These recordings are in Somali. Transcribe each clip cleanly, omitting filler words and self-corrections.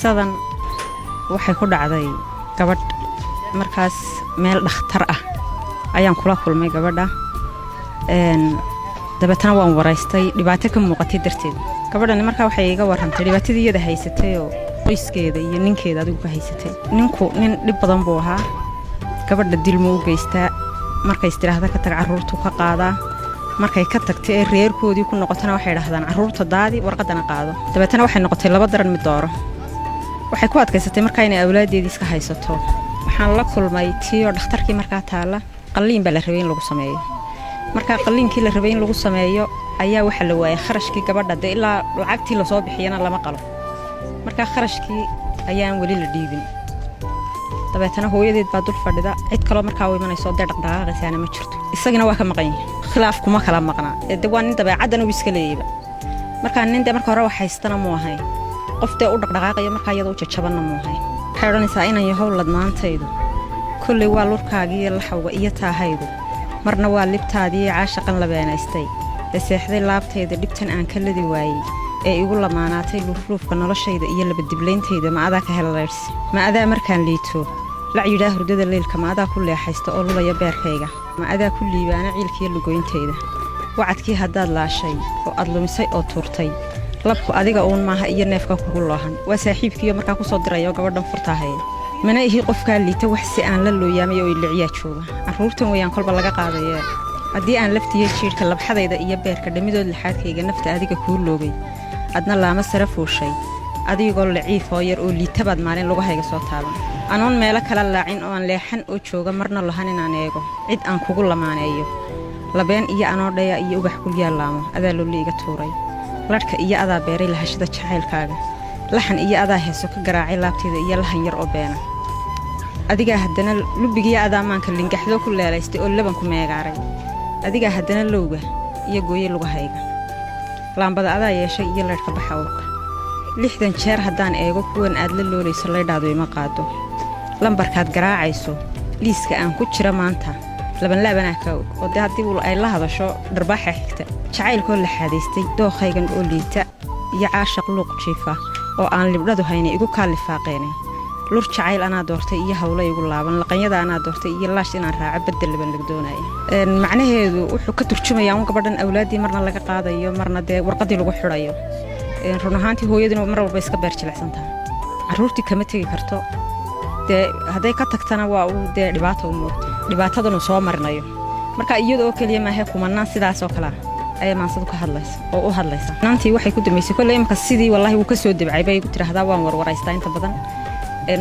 qisadan waxay ku dhacday gabadh markaas meel dhakhtar ah ayaan kula kulmay gabadha dabeetana waan waraystay dhibaato ka muuqatay darteed gabadhani markaa waxay iga warantay dhibaatadii iyada haysatay oo qoyskeeda iyo ninkeeda adigu ka haysatay ninku nin dhib badan buu ahaa gabadha dilmo u geystaa markay istiraahda ka tag caruurtu ka qaadaa markay ka tagtay ee reerkoodii ku noqotana waxay dhahdaan caruurta daadi warqadana qaado dabeetana waxay noqotay laba daran mid dooro waxay ku adkaysatay markaa inay awlaadeedii iska haysato waxaan la kulmay tiyo dhakhtarkii markaa taala qalliin baa la rabay in lagu sameeyo markaa qalliinkii la rabay in lagu sameeyo ayaa waxa la waayay kharashkii gabadha de ilaa lacagtii la soo bixiyana lama qalo markaa kharashkii ayaan wali la dhiibin dabeetana hooyadeed baa dul fadhida cid kale markaa u imanayso dhaqdhaqaaqaysaana ma jirto isagina waa ka maqan yahay khilaaf kuma kala maqnaa ee waa nin dabeecaddan uu iska leeyay markaa nin de marka hore wax haystana mu ahayn qof de u dhaqdhaqaaqaya markaa iyada u jajabanna mu ahayn waxay odhanaysaa inaan yahow ladnaantaydu kolley waa lurkaagii laxawga iyo taahaydu marna waa libtaadii caashaqan la beenaystay ee seexday laabtayda dhibtan aan ka ladi waayey ee igu lamaanaatay luufluufka noloshayda iyo labadiblayntayda ma adaa ka helaleyrsi ma adaa markaan liito lac yidhaa hurdada leylka ma adaa ku leexaysta oo lulaya beerkayga ma adaa ku liibaana ciilkiiyo lugoyntayda wacadkii haddaad laashay oo aad lumisay oo tuurtay labku adiga uun maaha iyo neefka kugu loohan waa saaxiibkiiyo markaa ku soo dirayo gabadhan furtaahaya mana ihi qofkaa liita wax si aan la looyaamay oo iliciyaa jooga carruurtan weyaan kolba laga qaadayee haddii aan laftiyo jiirhka labxadayda iyo beerka dhammidood laxaadkayga nafta adiga kuu loogay adna laama sare fuushay adigoo laciifoo yar oo liitabaad maalin lagu hayga soo taaban anoon meelo kala laacin oo aan leexan oo jooga marna lahan inaan eego cid aan kugu lamaaneeyo labeen iyo anoo dhaya iyo ubax kulyaalaamo adaa lolli iga tuuray ladhka iyo adaa beeray lahashada jacaylkaaga laxan iyo adaa heeso ka garaacay laabtayda iyo lahan yar oo beena adigaa haddana lubbigiyo adaa maanka lingaxdoo ku leelaystay oo labanku meegaaray adigaa haddana lowga iyo gooye lugahayga laambada adaa yeeshay iyo leedhka baxa urka 60 jeer haddaan eego kuwan aad la loolayso laydhaadu ima qaado lambarkaad garaacayso liiska aan ku jira maanta labanlaabanaa ka og oo dee haddii ay la hadasho dharbaaxa xigta jacaylkoo la xaadaystay dookhaygan oo liita iyo caashaq luuq jiifa oo aan libdhadu hayna igu kaalifaaqeenay lur jacayl anaa doortay iyo hawlo igu laaban laqanyada anaa doortay iyo laash inaan raaco bedel laban lag doonaya macnaheedu wuxuu ka turjumayaa un gabadhan awlaaddii marna laga qaadayo marna dee warqaddii lagu xidhayo run ahaantii hooyaduna mar walba iska beer jilicsan tahay carruurtii kama tegi karto dee hadday ka tagtana waa uu dee dhibaato u muuqto dhibaatadanu soo marinayo marka iyadoo keliya maahe kumanaan sidaas oo kalea ayay maansadu ka hadlaysa oo u hadlaysa naantii waxay ku dambaysay kolley imaka sidii wallaahi wuu ka soo debcay bay igu tidhaahdaa waan warwaraystaa inta badan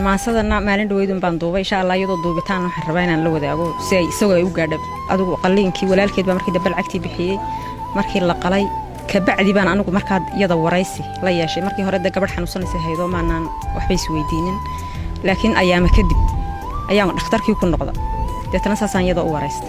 maansadana maalin dhaweydun baan duubay insha allah iyadoo duubitaan waxaan rabaa inaan la wadaago si ay isagoo ay u gaadha adigu qalliinkii walaalkeed baa markii dambe lacagtii bixiyey markii la qalay kabacdi baan anigu markaa iyada waraysi la yeeshay markii hore de gabadh xanuunsanaysa haydoo maanaan waxba is weydiinin laakiin ayaama kadib ayaan dhakhtarkii ku noqda deetana saasaan iyadoo u waraysta